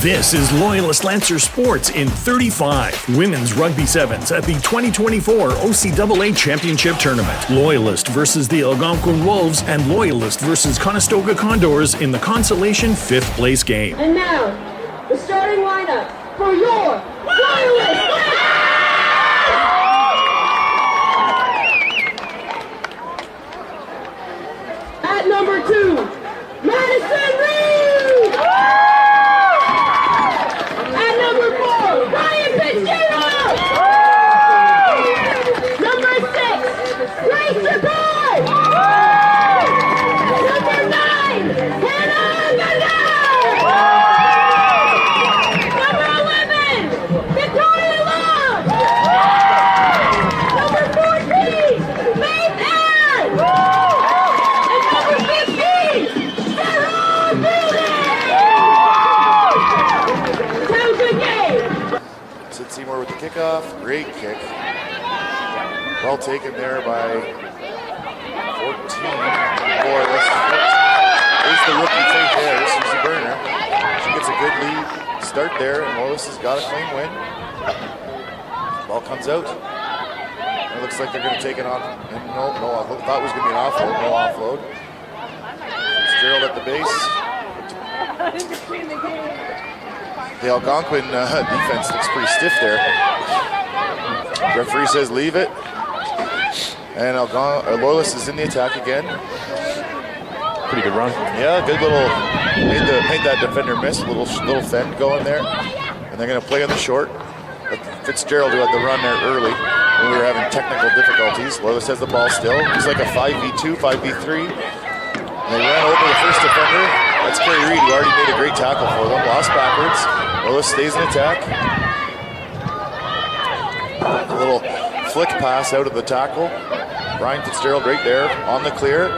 This is Loyalist Lancers Sports in 35. Women's Rugby 7's at the 2024 OCAA Championship Tournament. Loyalist versus the Algonquin Wolves and Loyalist versus Conestoga Condors in the consolation 5th place game. And now, the starting lineup for your Loyalist Lancers! At number 2, Madison Reed! At number 4, Ryan Fitzgerald! Number 6, Grace Sakai! Number 9, Hannah Gandar! Number 11, Victoria Long! Number 14, Faith Ann! And number 15, Sarah Building! Sounds good game! Sid Seymour with the kickoff. Great kick. Well taken there by 14. Loyalist. There's the rookie Faith there, Susie Burner. She gets a good lead start there, and Loyalist has got a clean win. Ball comes out. It looks like they're going to take it on. And no, I thought it was going to be an offload. No offload. Fitzgerald at the base. The Algonquin defense looks pretty stiff there. Referee says leave it. And Loyalist is in the attack again. Pretty good run. Yeah, good little, made that defender miss. Little fend going there. And they're going to play on the short. Fitzgerald, who had the run there early when we were having technical difficulties. Loyalist has the ball still. It's like a 5v2, 5v3. And they ran over the first defender. That's Kerry Reed, who already made a great tackle for them. Lost backwards. Loyalist stays in attack. A little flick pass out of the tackle. Ryan Fitzgerald right there on the clear.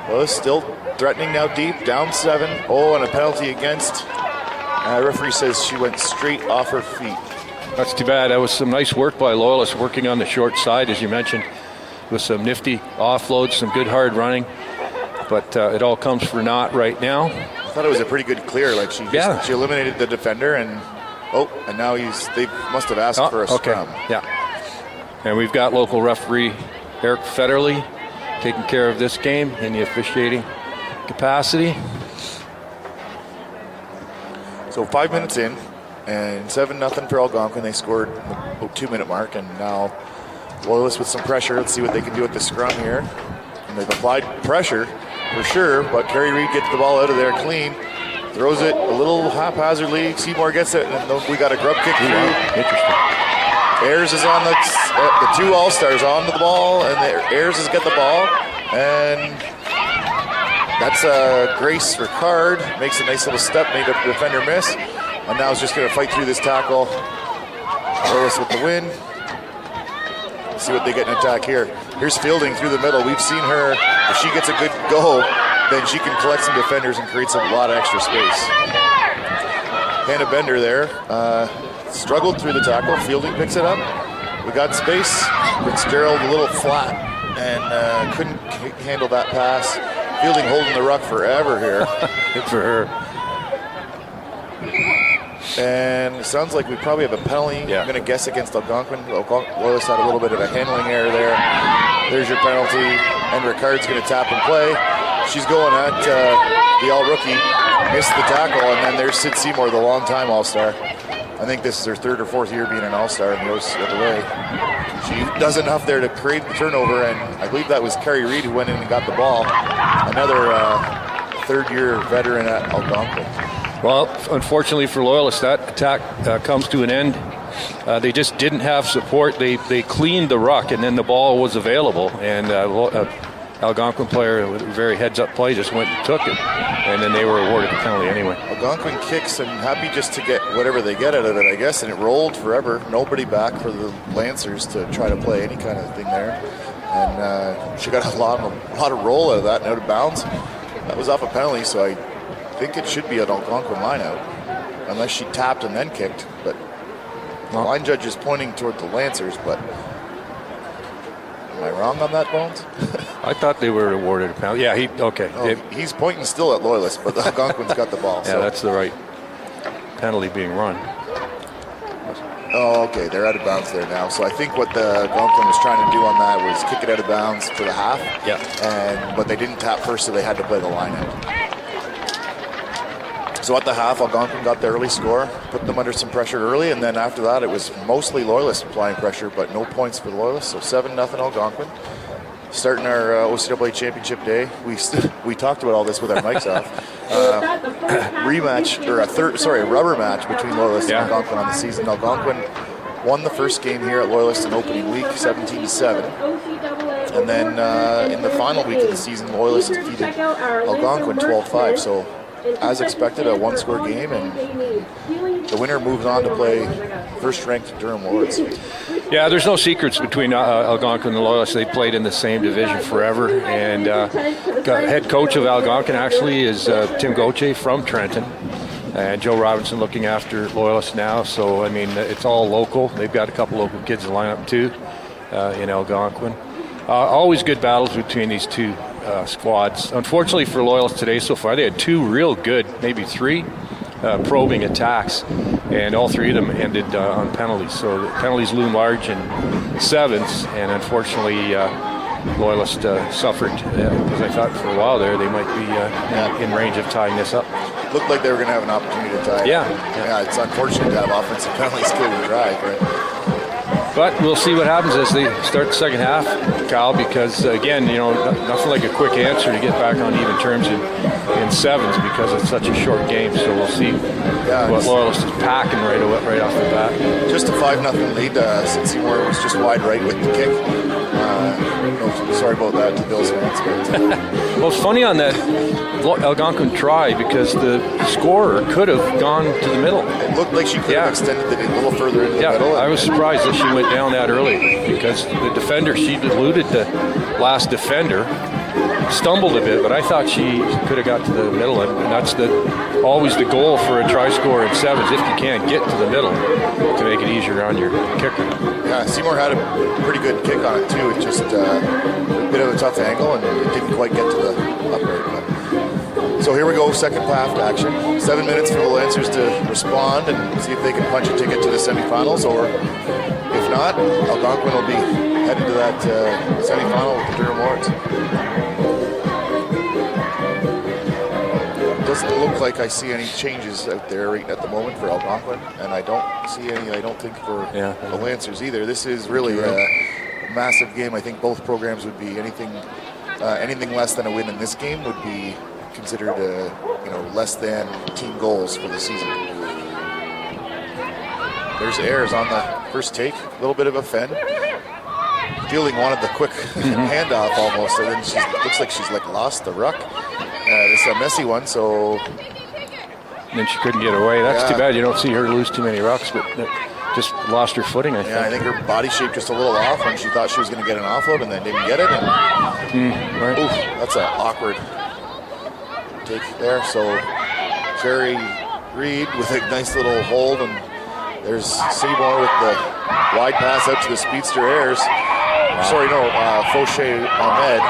Loyalist still threatening now deep, down 7. Oh, and a penalty against. Referee says she went straight off her feet. That's too bad. That was some nice work by Loyalist working on the short side, as you mentioned, with some nifty offloads, some good hard running. But it all comes for naught right now. I thought it was a pretty good clear. Like she eliminated the defender, and now they must have asked for a scrum. Yeah. And we've got local referee Eric Federley taking care of this game in the officiating capacity. So 5 minutes in, and 7-0 for Algonquin. They scored the 2-minute mark, and now Loyalist with some pressure. Let's see what they can do at the scrum here. And they've applied pressure for sure, but Kerry Reed gets the ball out of there clean. Throws it a little haphazardly. Seymour gets it, and we got a grub kick through. Interesting. Ayers is on the 2 All-Stars onto the ball, and Ayers has got the ball, and that's Grace Ricard. Makes a nice little step, made a defender miss, and now is just going to fight through this tackle. Loyalist with the win. Let's see what they get in attack here. Here's Fielding through the middle. We've seen her, if she gets a good go, then she can collect some defenders and create a lot of extra space. Hannah Bender there. Struggled through the tackle. Fielding picks it up. We got space. Fitzgerald a little flat and couldn't handle that pass. Fielding holding the ruck forever here. Good for her. And it sounds like we probably have a penalty. Yeah. I'm going to guess against Algonquin. Loyalist had a little bit of a handling error there. There's your penalty. And Ricard's going to tap and play. She's going at the all-rookie. Missed the tackle. And then there's Sid Seymour, the long-time All-Star. I think this is her 3rd or 4th year being an All-Star and goes the other way. She does enough there to create the turnover, and I believe that was Kerry Reed who went in and got the ball. Another 3rd-year veteran at Algonquin. Well, unfortunately for Loyalist, that attack comes to an end. They just didn't have support. They cleaned the ruck, and then the ball was available, and Algonquin player with a very heads-up play just went and took it, and then they were awarded the penalty anyway. Algonquin kicks and happy just to get whatever they get out of it, I guess, and it rolled forever. Nobody back for the Lancers to try to play any kind of thing there, and she got a lot of roll out of that and out of bounds. That was off a penalty, so I think it should be an Algonquin lineout, unless she tapped and then kicked. But the line judge is pointing toward the Lancers, but am I wrong on that, Bones? I thought they were awarded a penalty. Yeah, he's pointing still at Loyalist, but Algonquin's got the ball. Yeah, so that's the right penalty being run. Oh, okay. They're out of bounds there now. So I think what the Algonquin was trying to do on that was kick it out of bounds for the half. Yeah. But they didn't tap first, so they had to play the line out. So at the half, Algonquin got the early score, put them under some pressure early, and then after that, it was mostly Loyalists applying pressure, but no points for the Loyalists. So 7-0 Algonquin. Starting our OCAA championship day, we talked about all this with our mics off. A rubber match between Loyalists and Algonquin on the season. Algonquin won the first game here at Loyalist in opening week, 17-7. And then in the final week of the season, Loyalists defeated Algonquin 12-5. So as expected, a one-score game, and the winner moves on to play first-ranked Durham Lords. Yeah, there's no secrets between Algonquin and Loyalists. They played in the same division forever, and head coach of Algonquin actually is Tim Gauthier from Trenton, and Joe Robinson looking after Loyalists now. So, I mean, it's all local. They've got a couple local kids in the lineup too in Algonquin. Always good battles between these two squads. Unfortunately for Loyalists today so far, they had two real good, maybe three, probing attacks, and all three of them ended on penalties. So the penalties loom large in 7's, and unfortunately Loyalists suffered, because I thought for a while there they might be in range of tying this up. Looked like they were going to have an opportunity to tie. Yeah, it's unfortunate to have offensive penalties kill your drive, right? But we'll see what happens as they start the second half, Kyle, because, again, nothing like a quick answer to get back on even terms in 7's, because it's such a short game. So we'll see what Loyalist is packing right off the bat. Just a 5-0 lead. Seymour was just wide right with the kick. Sorry about that to Bill's fans. Well, it's funny on that Algonquin try, because the scorer could have gone to the middle. It looked like she could have extended it a little further into the middle. I was surprised that she went down that early, because the defender, she eluded the last defender, stumbled a bit, but I thought she could have got to the middle, and that's always the goal for a try scorer in 7's, if you can get to the middle to make it easier on your kicker. Yeah, Seymour had a pretty good kick on it too. It just a bit of a tough angle, and it didn't quite get to the upright. So here we go, second half action. 7 minutes for the Lancers to respond and see if they can punch a ticket to the semifinals, or if not, Algonquin will be headed to that semifinal with the Durham Lords. Doesn't look like I see any changes out there right at the moment for Algonquin, and I don't see any, I don't think, for the Lancers either. This is really a massive game. I think both programs would be anything less than a win in this game would be considered less than team goals for the season. There's Ayers on the first take, a little bit of a fend. Fielding wanted the quick handoff almost, and then she looks like she's lost the ruck. This is a messy one, so. And then she couldn't get away. That's too bad. You don't see her lose too many rucks, but just lost her footing, I think. Yeah, I think her body shape just a little off when she thought she was going to get an offload and then didn't get it. And, oof, that's an awkward take there. So Jerry Reed with a nice little hold, and there's Seymour with the wide pass out to the speedster Ayers. Fauché Ahmed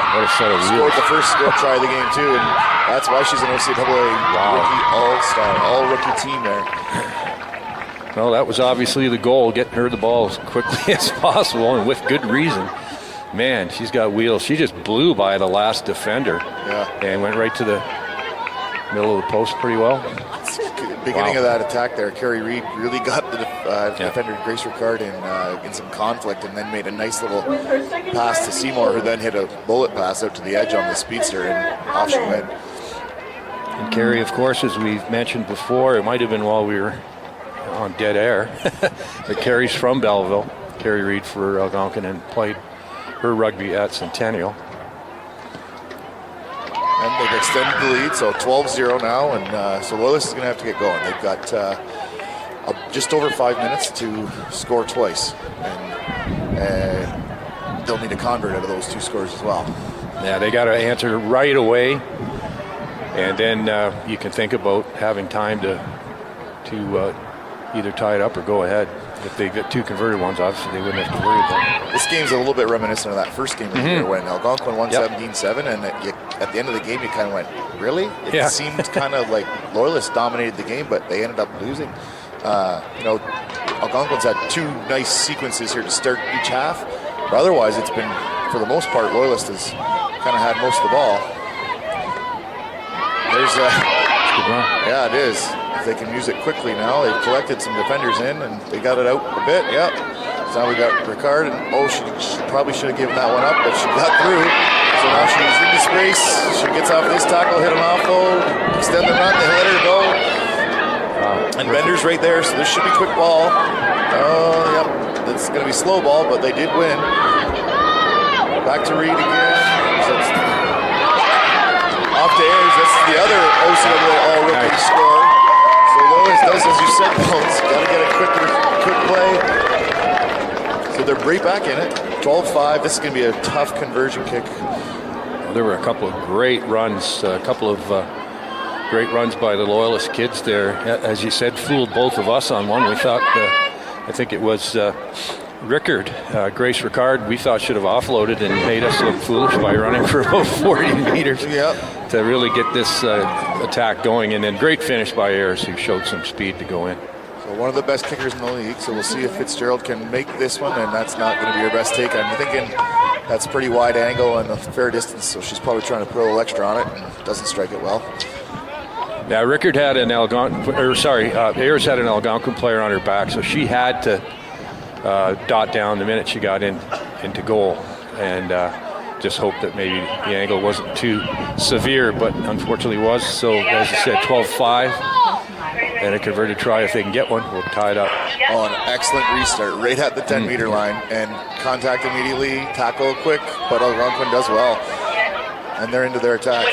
scored the first try of the game too, and that's why she's an OCAA rookie all-star, all-rookie team there. Well, that was obviously the goal, getting her the ball as quickly as possible, and with good reason. Man, she's got wheels. She just blew by the last defender and went right to the middle of the post pretty well. Beginning of that attack there, Carrie Reed really got the defender Grace Ricard in some conflict, and then made a nice little pass to Seymour, who then hit a bullet pass out to the edge on the speedster, and off she went. And Carrie, of course, as we've mentioned before, it might have been while we were on dead air, but Carrie's from Belleville. Carrie Reed for Algonquin, and played her rugby at Centennial. And they've extended the lead, so 12-0 now, and so Loyalist is going to have to get going. They've got just over 5 minutes to score twice, and they'll need a convert out of those two scores as well. Yeah, they got to answer right away, and then you can think about having time to either tie it up or go ahead. if they get 2 converted ones, obviously they wouldn't have to worry about it. This game's a little bit reminiscent of that first game of the year when Algonquin won 17-7, and at the end of the game you kind of went, really? It seemed kind of like Loyalists dominated the game, but they ended up losing. Algonquin's had 2 nice sequences here to start each half, but otherwise it's been, for the most part, Loyalist has kind of had most of the ball. There's good run. Yeah, it is. If they can use it quickly now, they've collected some defenders in and they got it out a bit. Yep. So now we got Ricard, and she probably should have given that one up, but she got through. So now she's in the space. She gets off this tackle, hit an offload, extend the run, they let her go. And Bender's right there, so this should be quick ball. Oh, yep. It's going to be slow ball, but they did win. Back to Reed again. So it's off to Ayers. That's the other OCWA all-rookie score. So Loyalist does, as you said, Bones. Got to get a quick play. So they're right back in it. 12-5. This is going to be a tough conversion kick. Well, there were a couple of great runs, great runs by the Loyalist kids there. As you said, fooled both of us on one. We thought, I think it was Grace Ricard, we thought should have offloaded and made us look foolish by running for about 40 meters to really get this attack going. And then great finish by Ayers, who showed some speed to go in. So one of the best kickers in the league, so we'll see if Fitzgerald can make this one, and that's not going to be her best take. I'm thinking that's pretty wide angle and a fair distance, so she's probably trying to put a little extra on it and doesn't strike it well. Yeah, Rickard had an Ayers had an Algonquin player on her back, so she had to dot down the minute she got into goal, and just hope that maybe the angle wasn't too severe, but unfortunately was. So as I said, 12-5, and a converted try if they can get one. We'll tie it up. Oh, an excellent restart right at the 10-meter line, and contact immediately, tackle quick, but Algonquin does well, and they're into their attack.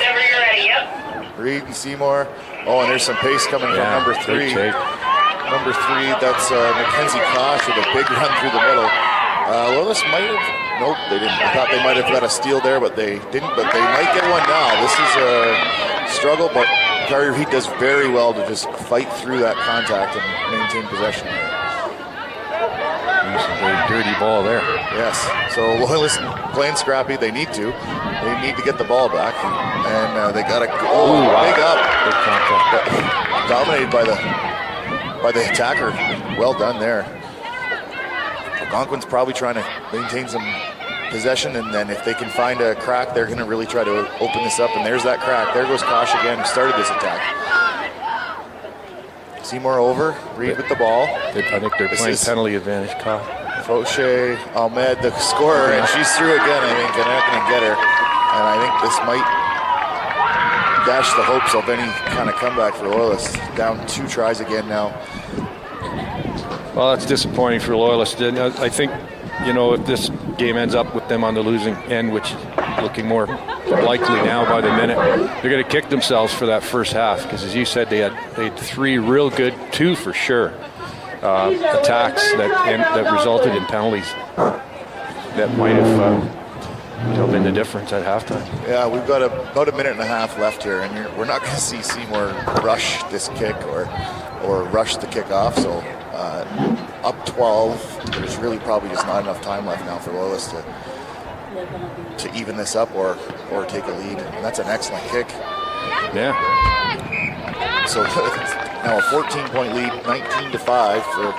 Reed and Seymour. Oh, and there's some pace coming from number 3. Number 3, that's Mackenzie Kosh with a big run through the middle. Loyalist might have, nope, they didn't. I thought they might have got a steal there, but they didn't. But they might get one now. This is a struggle, but Carter Reed does very well to just fight through that contact and maintain possession. It's a very dirty ball there. Yes. So Loyalist playing scrappy. They need to. They need to get the ball back, and they got to big up. Big contact. Dominated by the attacker. Well done there. Algonquin's probably trying to maintain some possession, and then if they can find a crack, they're going to really try to open this up. And there's that crack. There goes Kosh again, who started this attack. Seymour over, Reed with the ball. I think they're playing penalty advantage, Kyle. Fauché Ahmed, the scorer, and she's through again. I think they're not going to get her. And I think this might dash the hopes of any kind of comeback for Loyalists. Down 2 tries again now. Well, that's disappointing for Loyalists. I think, if this game ends up with them on the losing end, which is looking more likely now by the minute, they're going to kick themselves for that first half, because as you said, they had 3 real good, 2 for sure, attacks that resulted in penalties that might have been the difference at halftime. Yeah, we've got about a minute and a half left here, and we're not going to see Seymour rush this kick or rush the kick off. So up 12, there's really probably just not enough time left now for Loyalists to even this up or take a lead. And that's an excellent kick. Yeah. So now a 14-point lead, 19-5 for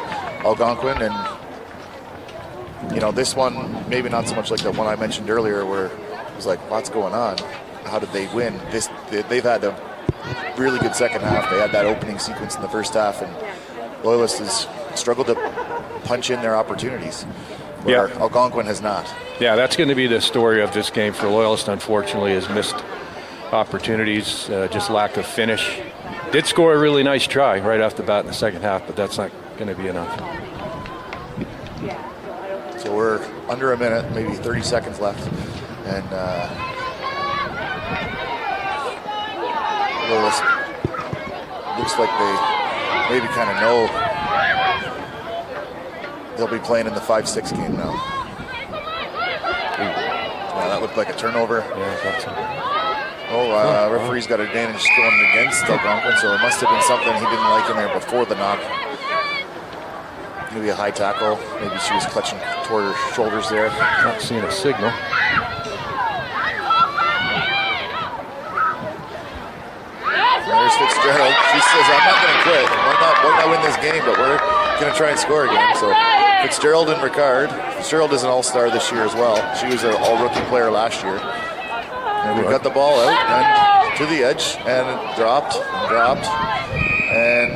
Algonquin, and this one maybe not so much like the one I mentioned earlier, where it was like, what's going on? How did they win? They've had a really good second half. They had that opening sequence in the first half, and Loyalists has struggled to punch in their opportunities, where Algonquin has not. Yeah, that's going to be the story of this game for Loyalists, unfortunately, is missed opportunities, just lack of finish. Did score a really nice try right off the bat in the second half, but that's not going to be enough. So we're under a minute, maybe 30 seconds left, and Loyalists looks like they maybe kind of know they'll be playing in the 5-6 game now. Yeah, that looked like a turnover. Yeah, I thought so. Referee's got advantage going against Algonquin, so it must have been something he didn't like in there before the knock. maybe a high tackle. Maybe she was clutching toward her shoulders there. Not seeing a signal. There's Fitzgerald. She says, I'm not going to quit. Why not win this game, but we're going to try and score again. So Fitzgerald and Ricard. Fitzgerald is an all-star this year as well. She was an all-rookie player last year. And we got the ball out and to the edge and dropped. And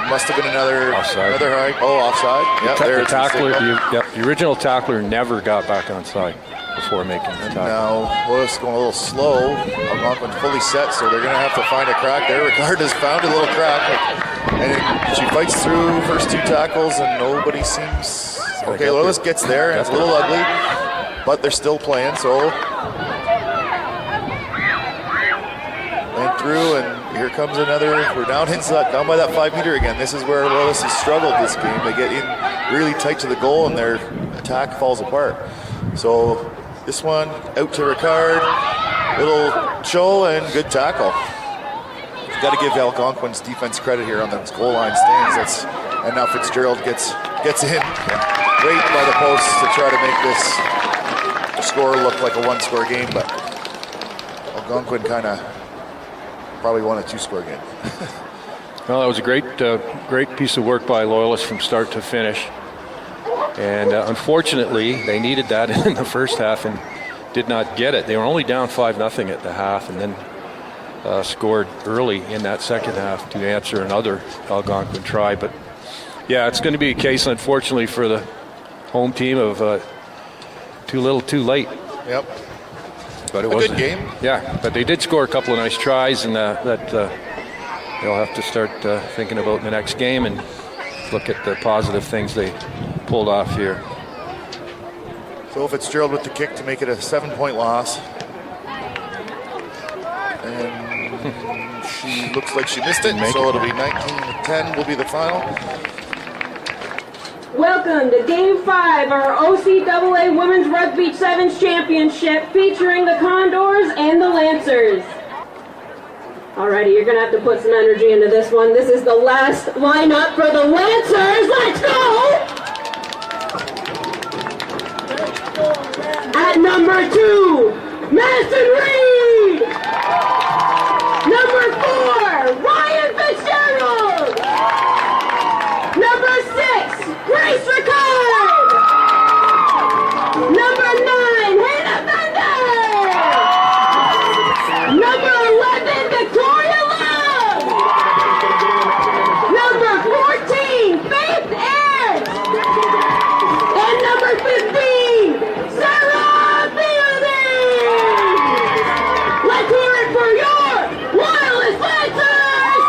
must have been another high. Oh, offside. Yeah, The tackler, the original tackler never got back onside before making the tackle. Now, Willis going a little slow. Algonquin's fully set, so they're going to have to find a crack there. Ricard has found a little crack. And she fights through first 2 tackles, and nobody seems... Okay, Loyalist gets there, and it's a little ugly, but they're still playing, so... Went through, and here comes another. We're down by that 5 meter again. This is where Loyalist has struggled this game. They get in really tight to the goal, and their attack falls apart. So this one out to Ricard, little show and good tackle. You've got to give Algonquin's defense credit here on those goal line stands. And now Fitzgerald gets in right by the post to try to make this score look like a 1-score game, but Algonquin kind of probably won a 2-score game. Well, that was a great piece of work by Loyalists from start to finish. And unfortunately, they needed that in the first half and did not get it. They were only down 5-0 at the half, and then scored early in that second half to answer another Algonquin try. But yeah, it's going to be a case, unfortunately, for the home team of too little, too late. Yep. But it was a good game. Yeah, but they did score a couple of nice tries, and that they'll have to start thinking about in the next game and look at the positive things they pulled off here. So Fitzgerald with the kick to make it a 7-point loss. And she looks like she missed it, so it'll be 19-10 will be the final. Welcome to Game 5, our OCAA Women's Rugby 7's Championship, featuring the Condors and the Lancers. Alrighty, you're going to have to put some energy into this one. This is the last lineup for the Lancers. Let's go! At number 2, Madison Reed. Number 4, Ryan Fitzgerald. Number 6, Grace Ricard. Number 9, Hannah Bender. Number 11, Victoria Love. Number 14, Faith Ed. And number 15, Sarah Fielding. Let's hear it for your Loyalist Lancers.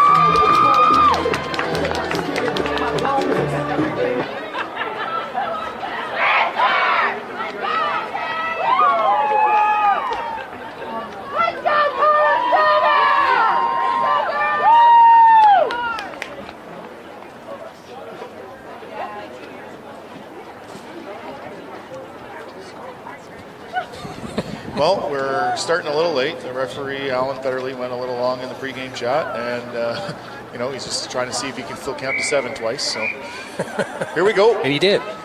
Well, we're starting a little late. The referee, Alan Federley, went a little long in the pregame shot, and he's just trying to see if he can still count to 7 twice. So here we go. And he did. And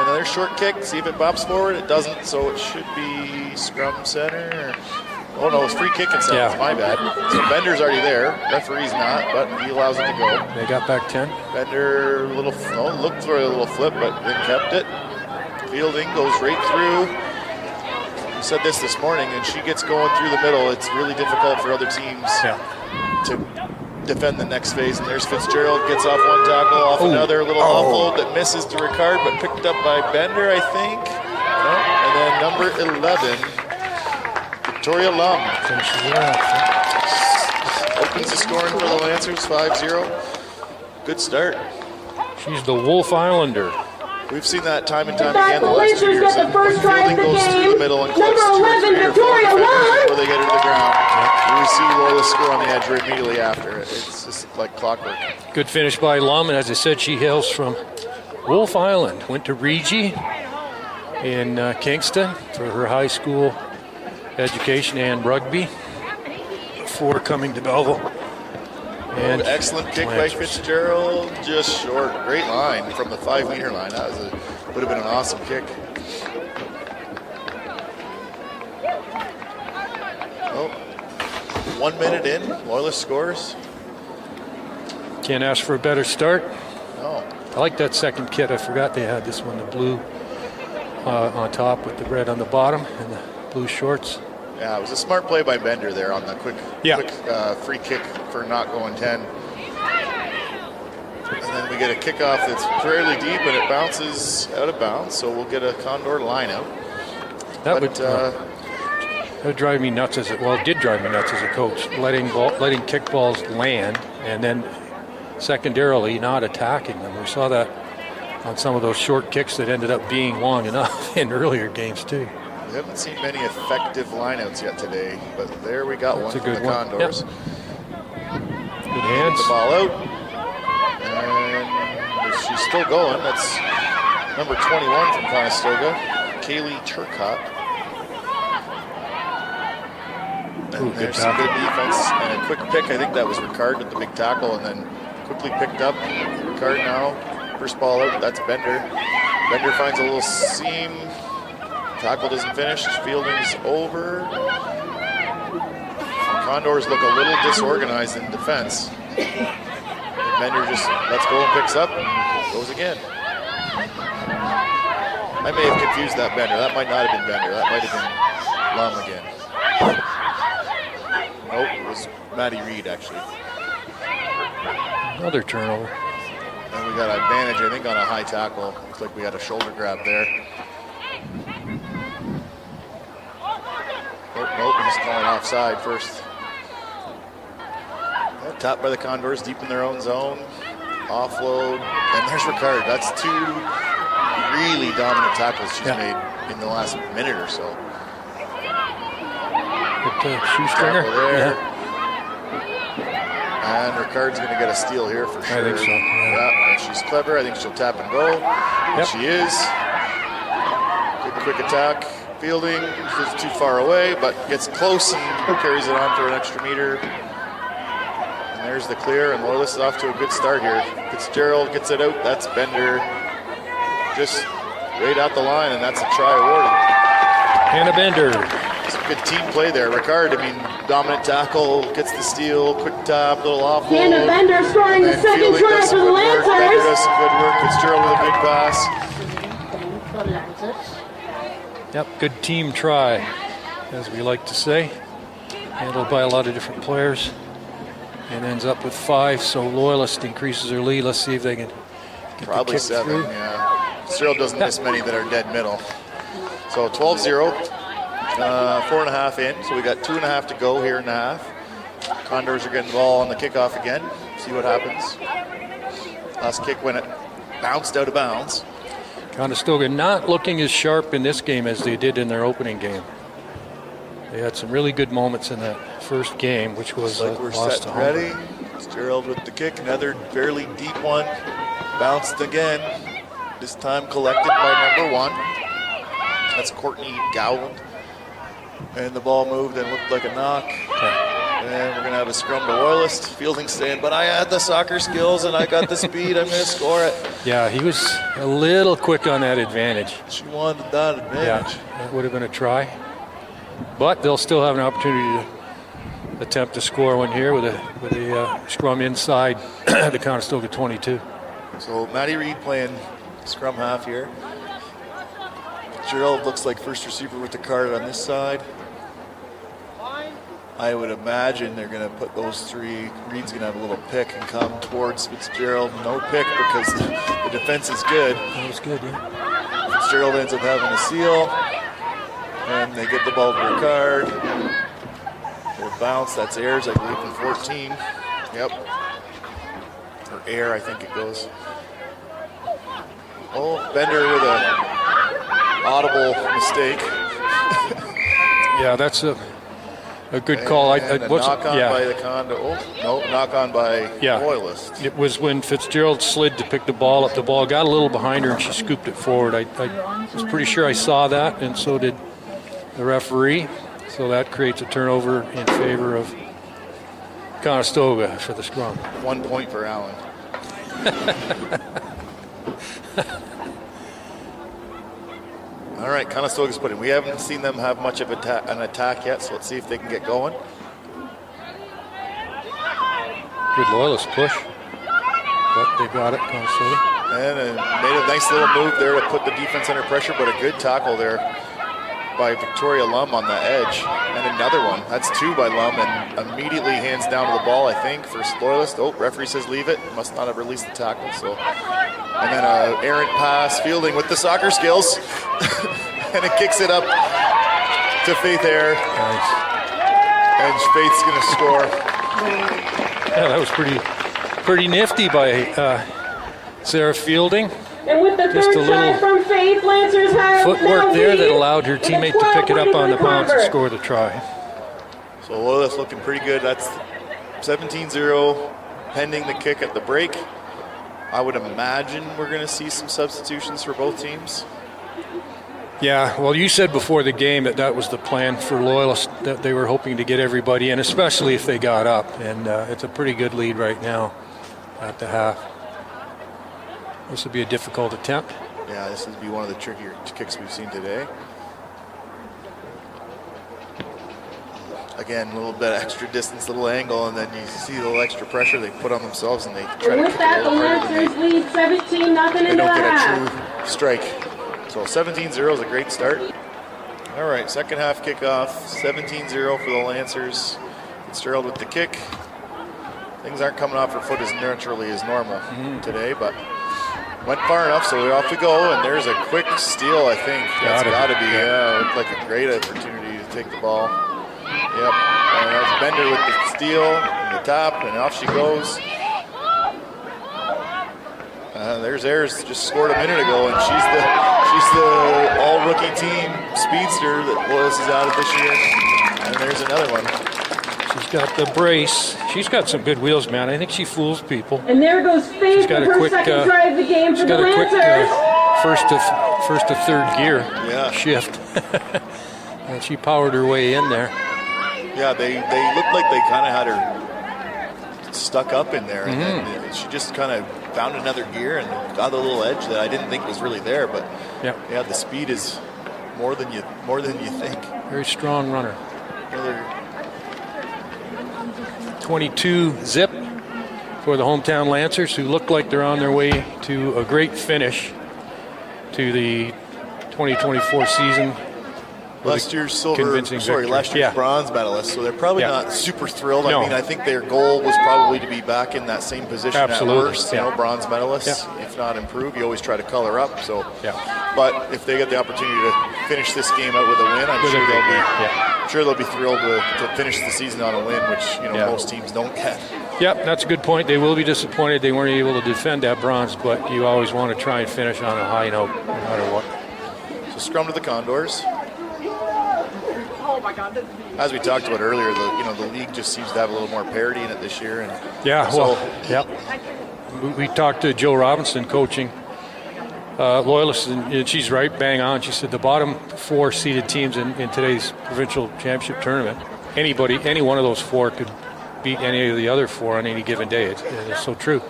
another short kick. See if it bops forward. It doesn't, so it should be scrum center. Oh no, it's free kick and center. Yeah. My bad. So Bender's already there. Referee's not, but he allows it to go. They got back 10. Bender looked for a little flip, but then kept it. Fielding goes right through. We said this morning, and she gets going through the middle. It's really difficult for other teams to defend the next phase. And there's Fitzgerald, gets off one tackle, off another little offload that misses to Ricard, but picked up by Bender, I think. And then number 11, Victoria Lum. Opens the scoring for the Lancers, 5-0. Good start. She's the Wolf Islander. We've seen that time and time again. The Lancers got the first try of the game. Number 11, Victoria Lum. Before they get her to the ground. We see Loyalist score on the edge right immediately after it. It's just like clockwork. Good finish by Lum, and as I said, she hails from Wolf Island. Went to Rugby in Kingston for her high school education and rugby before coming to Belleville. And excellent kick by Lancers. Fitzgerald, just short. Great line from the 5-meter line. That would have been an awesome kick. Oh, 1 minute in, Loyalist scores. Can't ask for a better start. No. I like that second kit. I forgot they had this one, the blue on top with the red on the bottom and the blue shorts. Yeah, it was a smart play by Bender there on the quick free kick for not going 10. And then we get a kickoff that's fairly deep and it bounces out of bounds, so we'll get a Condor line out. That would drive me nuts it did drive me nuts as a coach, letting kick balls land and then secondarily not attacking them. We saw that on some of those short kicks that ended up being long enough in earlier games too. We haven't seen many effective lineouts yet today, but there we got That's one a from good the one. Condors. Yep. Good hands. Get the ball out. And she's still going. That's number 21 from Conestoga, Kaylee Turcott. And there's some good defense and a quick pick. I think that was Ricard with the big tackle and then quickly picked up. Ricard now, first ball out, that's Bender. Bender finds a little seam. Tackle doesn't finish, fielding's over. Condors look a little disorganized in defense. Bender just lets go and picks up and goes again. I may have confused that Bender. That might not have been Bender. That might have been Lum again. Nope, it was Matty Reed actually. Another turnover. And we got an advantage, I think, on a high tackle. Looks like we had a shoulder grab there. Nope, he's calling offside first. Tapped by the Condors, deep in their own zone. Offload, and there's Ricard. That's 2 really dominant tackles she's made in the last minute or so. Good shoestringer. There. And Ricard's going to get a steal here for sure. I think so. Yeah, and she's clever. I think she'll tap and go. And she is. Good quick attack. Fielding is too far away, but gets close and carries it on for an extra meter. And there's the clear, and Loyalist is off to a good start here. Fitzgerald gets it out. That's Bender. Just right at the line, and that's a try awarded. Hannah Bender. It's a good team play there. Ricard, dominant tackle, gets the steal, quick tap, little offload. Hannah Bender scoring the second try for the Bender Lancers. does some good work. Fitzgerald with a good pass. Yep, good team try, as we like to say. Handled by a lot of different players. And ends up with 5, so Loyalist increases their lead. Let's see if they can get Probably the kick 7, through. yeah. Fitzgerald doesn't miss many that are dead middle. So 12-0, 4.5 in. So we got 2.5 to go here in the half. Condors are getting the ball on the kickoff again. See what happens. Last kick when it bounced out of bounds. Conestoga not looking as sharp in this game as they did in their opening game. They had some really good moments in that first game, which was Like we're lost set to and home. ready. Fitzgerald with the kick, another fairly deep one. Bounced again. This time collected by number 1. That's Courtney Gowland. And the ball moved and looked like a knock. And we're going to have a scrum to Loyalist. Fielding saying, but I had the soccer skills and I got the speed. I'm going to score it. Yeah, he was a little quick on that advantage. She wanted that advantage. Yeah, that would have been a try. But they'll still have an opportunity to attempt to score one here with a scrum inside the Conestoga 22. So Matty Reed playing scrum half here. Gerald looks like first receiver with the card on this side. I would imagine they're going to put those 3. Reed's going to have a little pick and come towards Fitzgerald. No pick because the defense is good. That was good, yeah. Fitzgerald ends up having a seal. And they get the ball to Ricard. Little bounce. That's Ayers, I believe, from 14. Yep. Or Air, I think it goes. Oh, Bender with a audible mistake. Yeah, that's a good call. And a knock on by the Condo. Oh, no, knock on by Loyalist. It was when Fitzgerald slid to pick the ball up. The ball got a little behind her and she scooped it forward. I was pretty sure I saw that, and so did the referee. So that creates a turnover in favor of Conestoga for the scrum. 1 point for Allen. All right, Conestoga's put in. We haven't seen them have much of an attack yet, so let's see if they can get going. Good Loyalist push, but they got it, Conestoga. And made a nice little move there to put the defense under pressure, but a good tackle there by Victoria Lum on the edge. And another one. That's 2 by Lum, and immediately hands down to the ball, I think, for Loyalist. Oh, referee says leave it. Must not have released the tackle. So, and then an errant pass, Fielding with the soccer skills. And it kicks it up to Faith Air. Nice. And Faith's going to score. Yeah, that was pretty nifty by Sarah Fielding. And with the Just third a try little from Faith, Lancers have footwork now there that lead allowed her with a teammate to pick it up on the 12-point bounce and convert. score the try. So Loyalist looking pretty good. That's 17-0 pending the kick at the break. I would imagine we're going to see some substitutions for both teams. Yeah, well, you said before the game that was the plan for Loyalist, that they were hoping to get everybody in, especially if they got up. And it's a pretty good lead right now at the half. This would be a difficult attempt. Yeah, this would be one of the trickier kicks we've seen today. Again, a little bit extra distance, little angle, and then you see a little extra pressure they put on themselves, and they try And to with kick that, it a the little further than Lancers lead 17-0 they into the don't get half. a true strike. So 17-0 is a great start. All right, second half kickoff, 17-0 for the Lancers. Fitzgerald with the kick. Things aren't coming off her foot as naturally as normal today, but went far enough, so off we go, and there's a quick steal, I think. That's got to be, yeah, looked like a great opportunity to take the ball. Yep, and that's Bender with the steal and the tap, and off she goes. There's Ayers, just scored a minute ago, and she's the all-rookie team speedster that Loyalist has added this year. And there's another one. She's got the brace. She's got some good wheels, man. I think she fools people. And there goes Faith She's got with a her quick, second try of the game for She's the got a quick Lancers. first to third gear shift. And she powered her way in there. Yeah, they looked like they kind of had her stuck up in there, and then she just kind of found another gear and got a little edge that I didn't think was really there. But yeah, the speed is more than you think. Very strong runner. Another 22 zip for the hometown Lancers, who look like they're on their way to a great finish to the 2024 season. Last year's victory. bronze medalist, so they're probably not super thrilled. No. I mean, I think their goal was probably to be back in that same position at worst, bronze medalists, if not improve. You always try to color up. So, but if they get the opportunity to finish this game out with a win, I'm sure they'll be thrilled to finish the season on a win, which most teams don't get. Yep, that's a good point. They will be disappointed they weren't able to defend that bronze, but you always want to try and finish on a high note, no matter what. So scrum to the Condors. As we talked about earlier, the league just seems to have a little more parity in it this year. And we talked to Joe Robinson coaching Loyalists, and she's right, bang on. She said the bottom 4 seeded teams in today's provincial championship tournament, any one of those 4 could beat any of the other 4 on any given day. It's so true.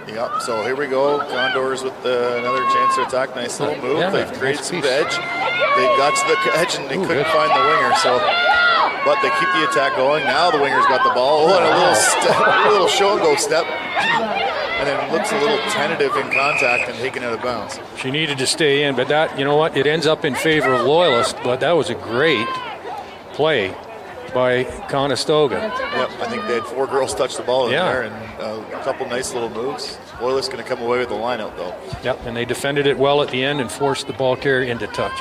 Yep, so here we go. Condors with another chance to attack. Nice little move. Yeah, They've created nice some piece. edge. They got to the edge and they couldn't find the winger. So, but they keep the attack going. Now the winger's got the ball. Oh, and a little show and go step. And then looks a little tentative in contact and taken out of bounds. She needed to stay in, but that, you know what, it ends up in favor of Loyalist, but that was a great play by Conestoga. Yep, I think they had 4 girls touch the ball in there, and a couple nice little moves. Loyalist going to come away with the line out, though. Yep, and they defended it well at the end and forced the ball carrier into touch.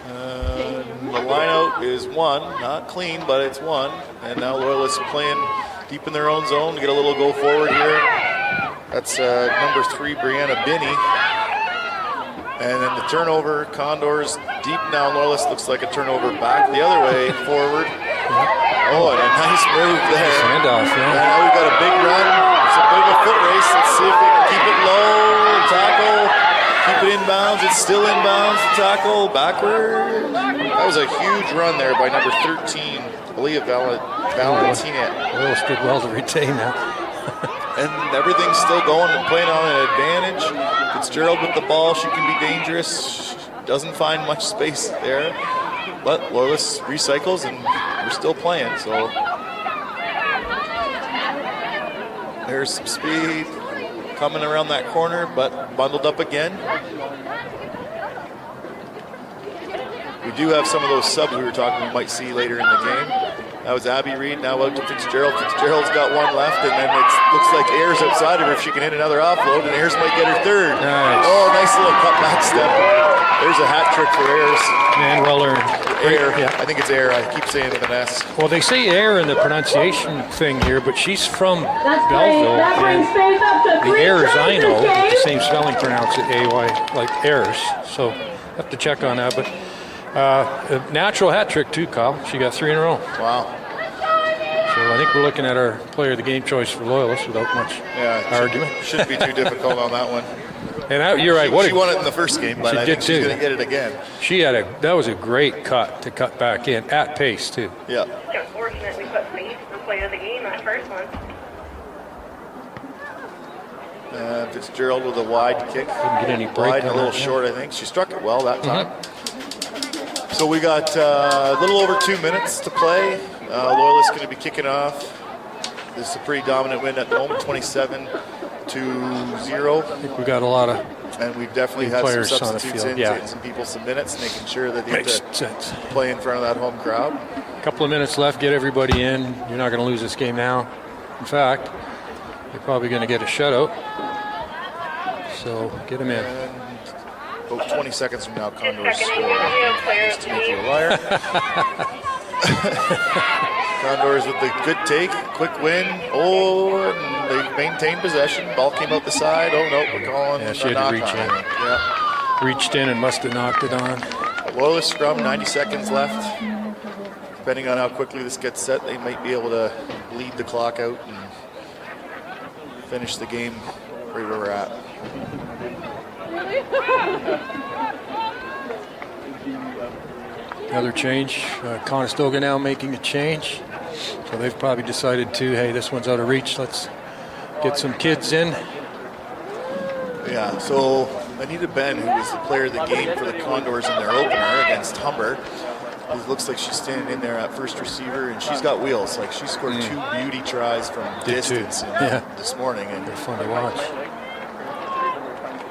The line out is 1, not clean, but it's 1. And now Loyalists playing deep in their own zone to get a little go forward here. That's number 3, Brianna Binney. And then the turnover, Condors deep now. Loyalist looks like a turnover back the other way forward. Oh, and a nice move there. Handoff, And yeah. now we've got a big run. It's a bit of a foot race. Let's see if they can keep it low. Tackle. Keep it inbounds. It's still inbounds. The tackle backward. That was a huge run there by number 13, Aaliyah Valentina. Loyalist did well to retain that. And everything's still going and playing on an advantage. Fitzgerald with the ball. She can be dangerous. Doesn't find much space there. But Loyalist recycles and we're still playing. So there's some speed coming around that corner, but bundled up again. We do have some of those subs we were talking we might see later in the game. That was Abby Reed, now out to Fitzgerald. Fitzgerald's got one left, and then it looks like Ayers outside of her if she can hit another offload, and Ayers might get her third. Nice. Oh, nice little cut back step. There's a hat trick for Ayers. Man, well earned. Air. Yeah. I think it's Air. I keep saying it with an S. Well, they say air in the pronunciation thing here, but she's from That's great. Belleville. That brings And faith up to the 3 airs I know, chances, the same spelling pronounce it A-Y, like airs. So have to check on that. But a natural hat trick too, Kyle. She got 3 in a row. Wow. So I think we're looking at our player of the game choice for Loyalists without much argument. Shouldn't be too difficult on that one. And you're right. She won it in the first game, but She I did think she's too. going to get it again. That was a great cut to cut back in at pace too. Yeah. It's unfortunate we put Faith in player of the game that first one. Fitzgerald with a wide kick. Didn't get any break Wide and a on little that, yeah. short, I think. She struck it well that time. So we got a little over 2 minutes to play. Loyalist going to be kicking off. This is a pretty dominant win at the moment, 27-0. I think we got a lot of And we've definitely had some players on the substitutes field, in, yeah. taking some people some minutes, making sure that they get makes to sense. play in front of that home crowd. A couple of minutes left, get everybody in. You're not going to lose this game now. In fact, you're probably going to get a shutout. So get them in. And about 20 seconds from now, Condors Just score. seconding interview, player of Just the to make you a game. liar. Condors with the good take, quick win. Oh, and they maintained possession. Ball came out the side. Oh no, we're calling Yeah, she a had to knock reach on in. it. Yeah. Reached in and must have knocked it on. Loyalist scrum, 90 seconds left. Depending on how quickly this gets set, they might be able to bleed the clock out and finish the game right where we're at. Another change. Conestoga now making a change. So they've probably decided to, hey, this one's out of reach. Let's get some kids in. Yeah, so Anita Ben, who was the player of the game for the Condors in their opener against Humber, it looks like she's standing in there at first receiver, and she's got wheels. Like, she scored 2 beauty tries from Did too. distance this morning, and They're fun to watch.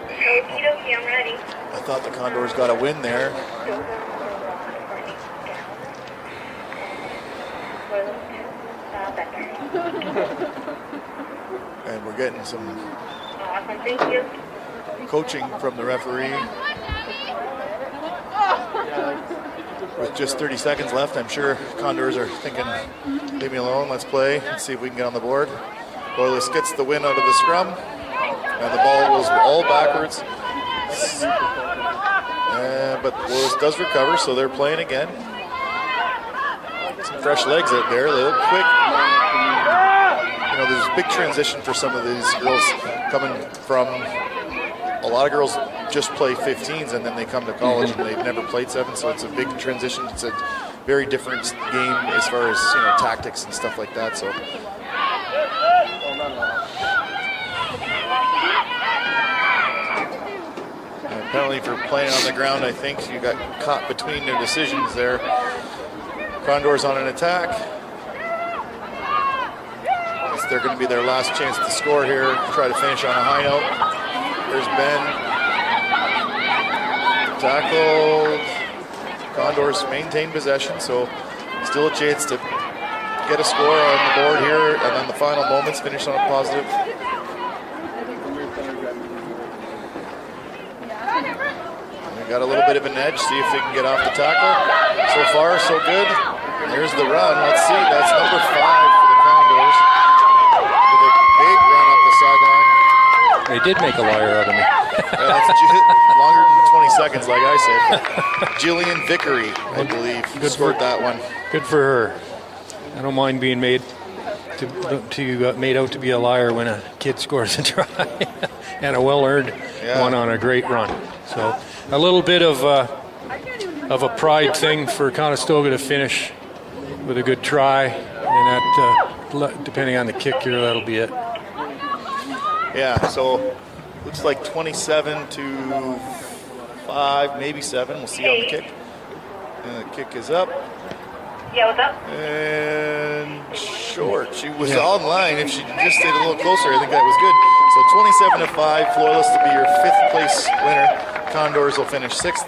Okie dokie, I'm ready. I thought the Condors got a win there. And we're getting some Awesome, thank you. coaching from the referee. With just 30 seconds left, I'm sure Condors are thinking, leave me alone, let's play, let's see if we can get on the board. Loyalist gets the win out of the scrum, and the ball goes all backwards. But Loyalist does recover, so they're playing again. Some fresh legs out there, they look quick. You know, there's a big transition for some of these girls coming from, a lot of girls just play 15s and then they come to college and they've never played 7, so it's a big transition. It's a very different game as far as, you know, tactics and stuff like that. So and a penalty for playing on the ground, I think. You got caught between their decisions there. Condors on an attack. They're going to be their last chance to score here, try to finish on a high note. There's Ben. Tackled. Condors maintain possession, so still a chance to get a score on the board here, and then the final moments finish on a positive. We got a little bit of an edge, see if they can get off the tackle. So far, so good. There's the run. Let's see, that's number 5 for the Condors. With a big run up the sideline. They did make a liar out of me. That's longer than 20 seconds, like I said. Jillian Vickery, I believe, scored that one. Good for her. I don't mind being made out to be a liar when a kid scores a try and a well-earned one on a great run. So a little bit of a pride thing for Conestoga to finish with a good try, and that depending on the kicker, that'll be it. Yeah, so looks like 27-5, maybe 7. We'll see on the kick. And the kick is up. Yeah, what's up? And short. She was online. If she just stayed a little closer, I think that was good. So 27-5, Loyalist to be your 5th place winner. Condors will finish 6th.